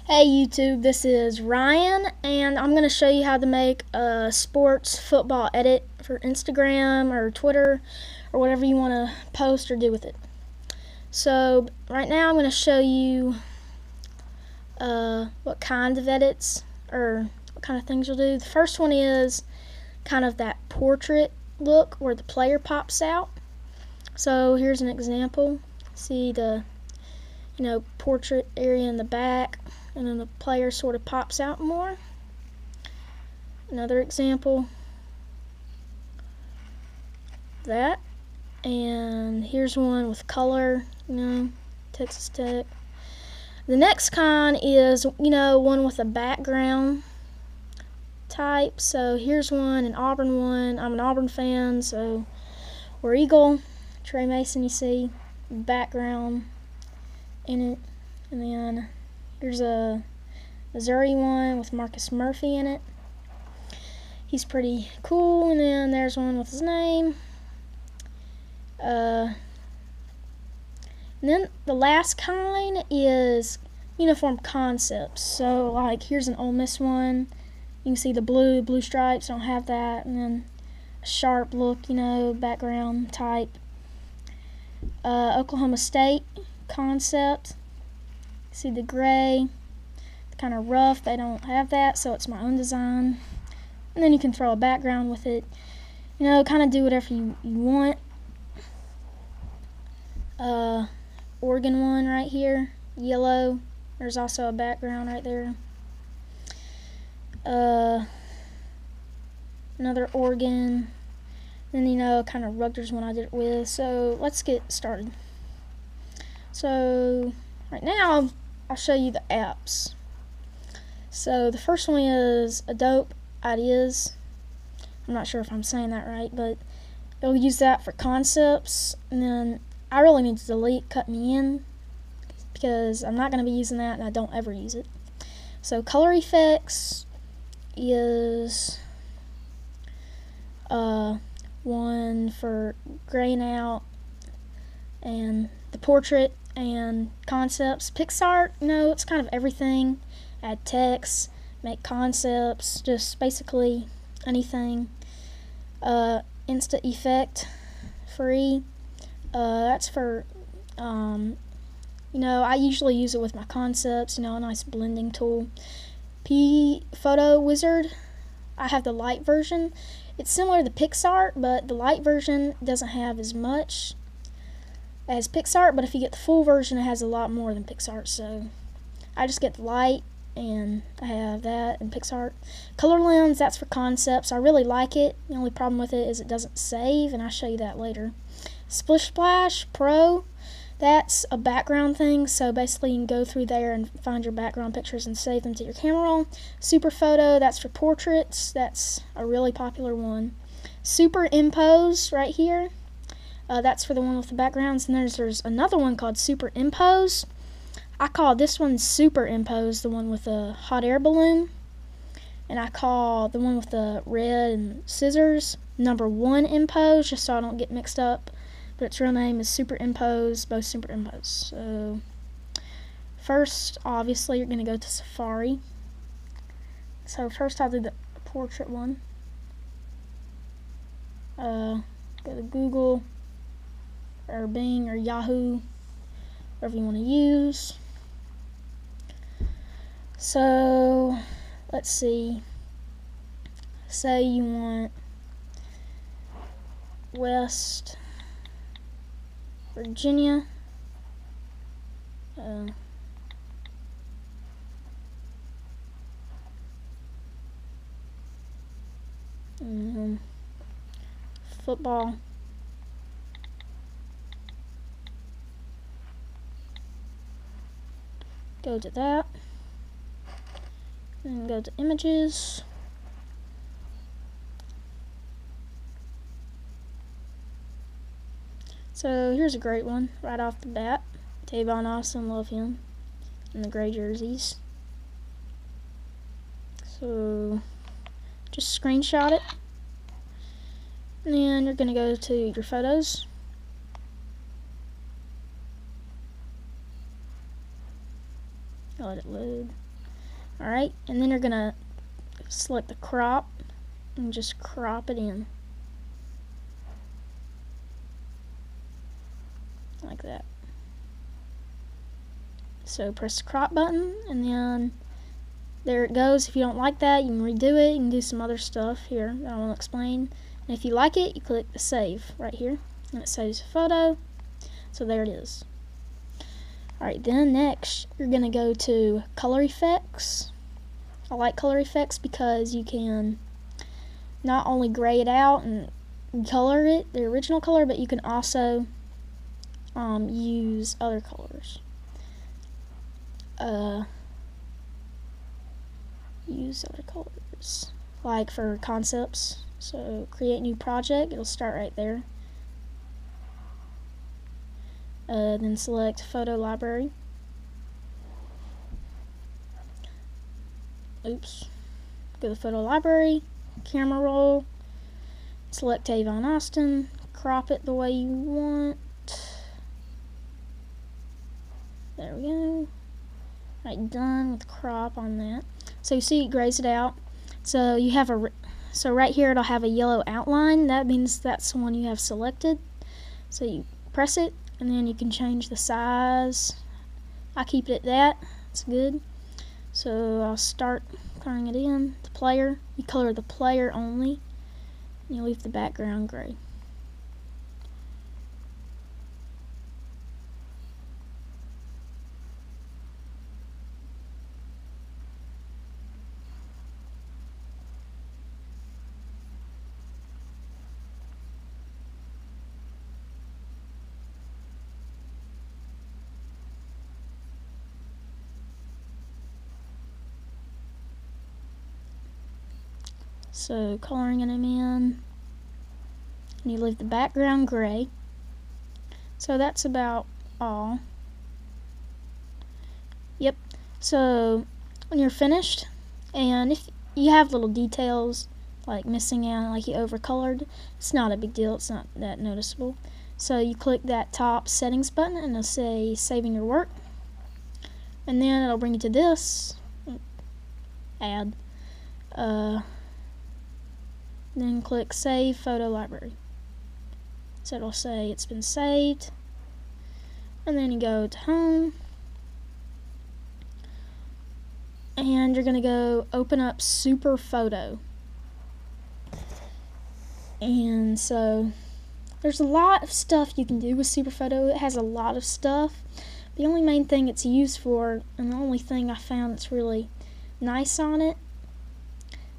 Hey YouTube, this is Ryan, and I'm going to show you how to make a sports football edit for Instagram or Twitter or whatever you want to post or do with it. So right now I'm going to show you what kind of edits or what kind of things you'll do. The first one is kind of that portrait look where the player pops out. So here's an example. See the portrait area in the back, and then the player sort of pops out more. Another example, that. And here's one with color, Texas Tech. The next kind is, one with a background type. So here's one, an Auburn one. I'm an Auburn fan, so War Eagle, Trey Mason, you see, background in it. And then here's a Missouri one with Marcus Murphy in it. He's pretty cool. And then there's one with his name. And then the last kind is uniform concepts. So like here's an Ole Miss one. You can see the blue stripes, don't have that. And then a sharp look, background type. Oklahoma State concept. See the gray, kind of rough, they don't have that, so it's my own design. And then you can throw a background with it, kind of do whatever you want. Oregon one right here, yellow, there's also a background right there. Another Oregon, then kind of Rutgers one I did it with. So let's get started. So right now I'll show you the apps. So the first one is Adobe Ideas. I'm not sure if I'm saying that right, but it'll use that for concepts. And then I really need to delete Cut Me In because I'm not going to be using that, and I don't ever use it. So Color Effects is one for graying out and the portrait and concepts. PicsArt, it's kind of everything. Add text, make concepts, just basically anything. Instant Effect, free. That's for, I usually use it with my concepts, a nice blending tool. Photo Wizard, I have the light version. It's similar to PicsArt, but the light version doesn't have as much as PicsArt, but if you get the full version, it has a lot more than PicsArt. So I just get the light, and I have that in PicsArt. Color Lens, that's for concepts. I really like it. The only problem with it is it doesn't save, and I'll show you that later. Splish Splash Pro, that's a background thing, so basically you can go through there and find your background pictures and save them to your camera roll. Super Photo, that's for portraits. That's a really popular one. Superimpose right here. That's for the one with the backgrounds. And there's another one called Superimpose. I call this one Superimpose, the one with the hot air balloon. And I call the one with the red and scissors #1 Impose, just so I don't get mixed up. But its real name is Superimpose, both Superimpose. So first, obviously, you're going to go to Safari. So first I'll do the portrait one. Go to Google or Bing or Yahoo, whatever you want to use. So let's see. Say you want West Virginia. Football. Go to that. And go to Images. So here's a great one right off the bat. Tavon Austin, love him. And the gray jerseys. So just screenshot it. And then you're going to go to your photos. I'll let it load. Alright, and then you're gonna select the crop and just crop it in. Like that. So press the crop button, and then there it goes. If you don't like that, you can redo it. You can do some other stuff here that I want to explain. And if you like it, you click the save right here, and it saves the photo. So there it is. Alright, then next you're going to go to color effects. I like color effects because you can not only gray it out and color it, the original color, but you can also use other colors. Use other colors, like for concepts. So create new project, it'll start right there. Then select photo library. Oops. Go to photo library, camera roll, select Avon Austin, crop it the way you want. There we go. Right, done with crop on that. So you see it grays it out. So you have so right here it'll have a yellow outline. That means that's the one you have selected. So you press it, and then you can change the size. I keep it at that. It's good. So I'll start coloring it in. The player, you color the player only, and you leave the background gray. So coloring them in, and you leave the background gray. So that's about all. Yep. So when you're finished, and if you have little details like missing out, like you overcolored, it's not a big deal. It's not that noticeable. So you click that top settings button, and it'll say saving your work, and then it'll bring you to this add. Then click Save Photo Library. So it'll say it's been saved. And then you go to Home. And you're going to go open up Super Photo. And so there's a lot of stuff you can do with Super Photo. It has a lot of stuff. The only main thing it's used for, and the only thing I found that's really nice on it,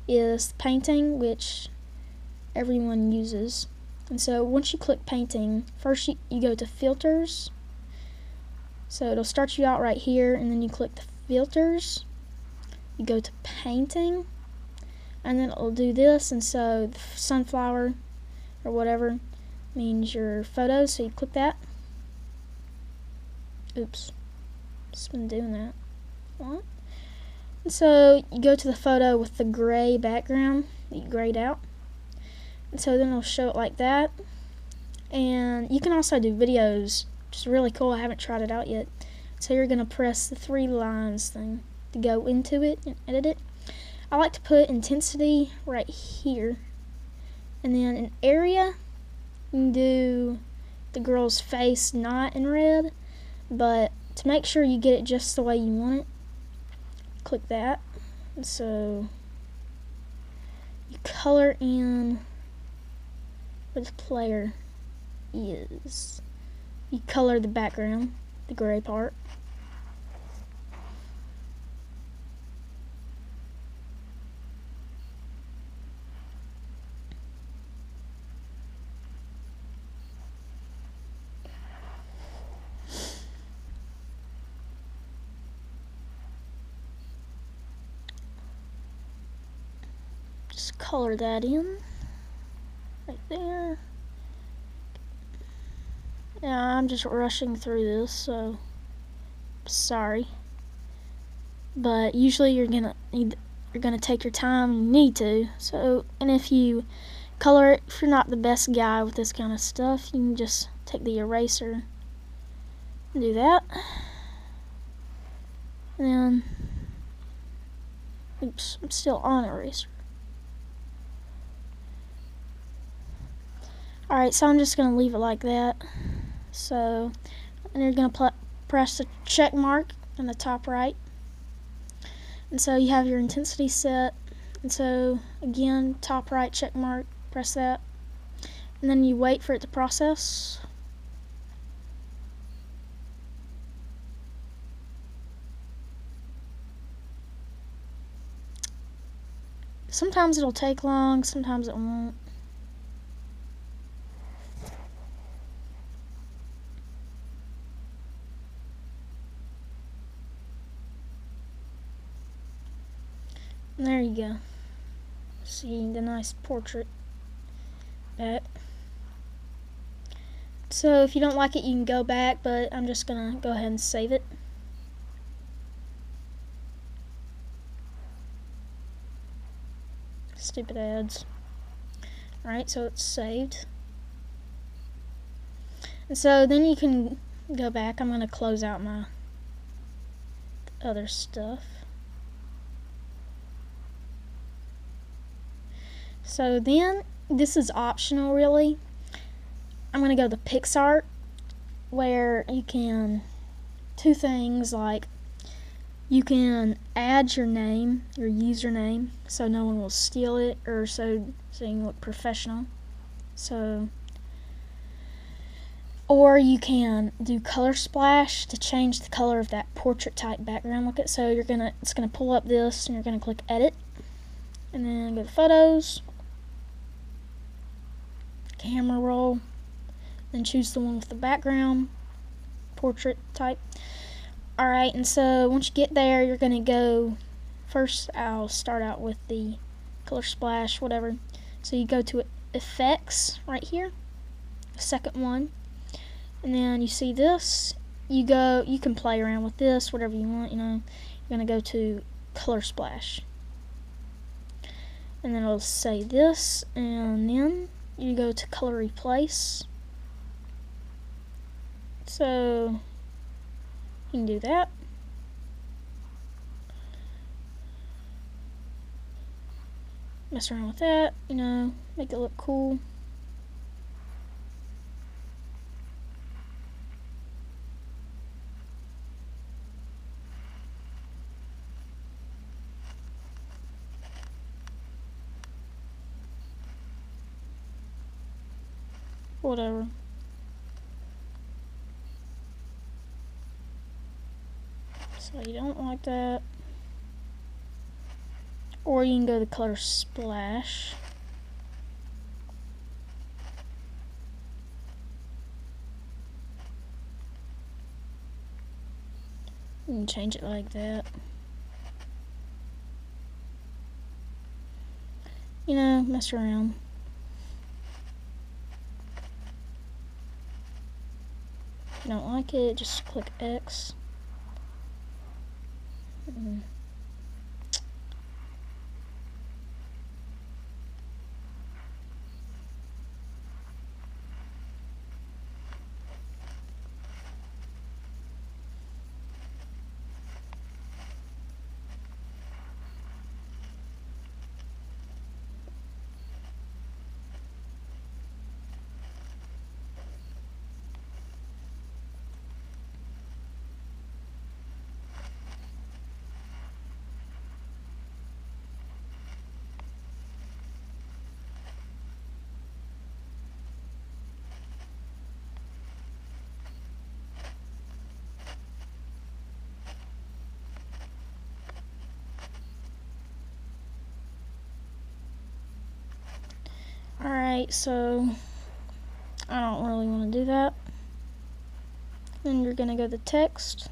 is painting, which everyone uses. And so once you click painting, first you go to filters. So it'll start you out right here, and then you click the filters. You go to painting, and then it'll do this. And so the sunflower or whatever means your photo, so you click that. Oops, just been doing that. What? And so you go to the photo with the gray background that you grayed out. And so then it'll show it like that. And you can also do videos, which is really cool. I haven't tried it out yet. So you're going to press the 3 lines thing to go into it and edit it. I like to put intensity right here. And then in area, you can do the girl's face not in red. But to make sure you get it just the way you want it, click that. And so you color in where the player is. You color the background, the gray part. Just color that in right there. Yeah, I'm just rushing through this, so sorry. But usually you're gonna take your time. You need to. So, and if you color it, if you're not the best guy with this kind of stuff, you can just take the eraser and do that. And then Oops, I'm still on eraser. Alright, so I'm just going to leave it like that. So, and you're going to press the check mark in the top right. And so you have your intensity set. And so, again, top right check mark, press that. And then you wait for it to process. Sometimes it'll take long, sometimes it won't. And there you go. See the nice portrait back. So if you don't like it, you can go back, but I'm just gonna go ahead and save it. Stupid ads. Alright, so it's saved. And so then you can go back. I'm gonna close out my other stuff. So then, this is optional really. I'm going to go to PicsArt, where you can, two things, like you can add your name, your username, so no one will steal it, or so you can look professional. So, or you can do color splash to change the color of that portrait type background. Look at, so it's gonna pull up this, and you're gonna click edit, and then go to photos, camera roll, then choose the one with the background, portrait type. Alright, and so once you get there, you're going to go, first I'll start out with the color splash, whatever. So you go to effects right here, the second one, and then you see this, you can play around with this, whatever you want, you know. You're going to go to color splash, and then it'll say this, and then you go to color replace. So you can do that. Mess around with that, you know, make it look cool. Whatever. So you don't like that. Or you can go to color splash. You can change it like that. You know, mess around. If you don't like it, just click X. Alright, so I don't really want to do that. Then you're going to go to text.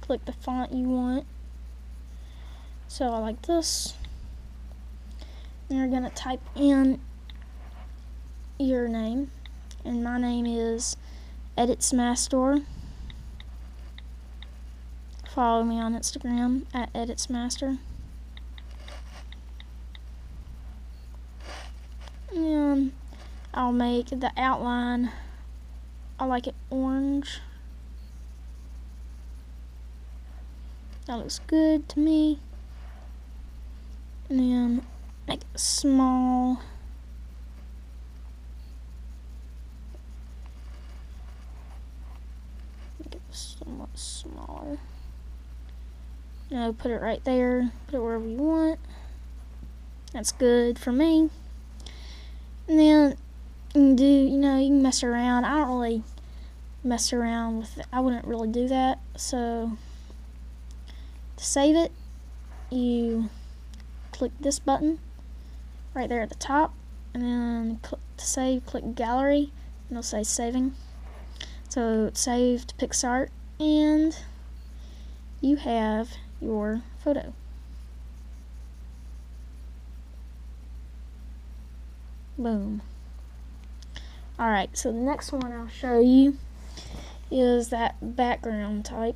Click the font you want. So I like this. And you're going to type in your name. And my name is EditsMaster. Follow me on Instagram at EditsMaster. And I'll make the outline I like it orange. That looks good to me. And then make it small. Make it somewhat smaller. Put it right there. Put it wherever you want. That's good for me. And then you can do, you can mess around. I don't really mess around with it. I wouldn't really do that. So to save it, you click this button right there at the top, and then click to save, click gallery, and it'll say saving. So it's saved PicsArt, and you have your photo. Boom. Alright, so the next one I'll show you is that background type.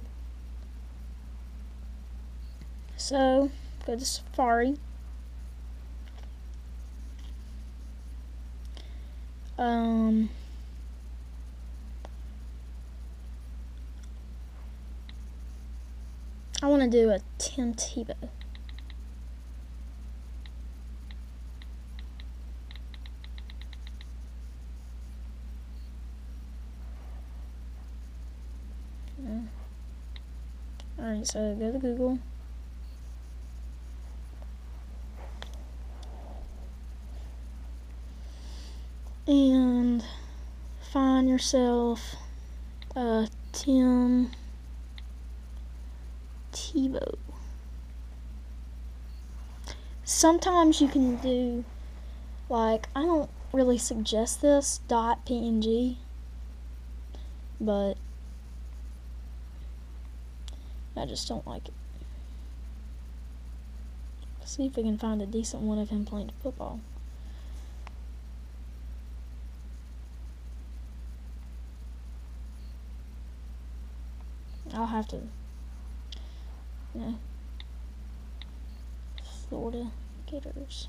So go to Safari. I want to do a Tim Tebow. Alright, so go to Google. And find yourself Tim Tebow. Sometimes you can do, like, I don't really suggest this .png, but I just don't like it. Let's see if we can find a decent one of him playing football. I'll have to, Florida Gators.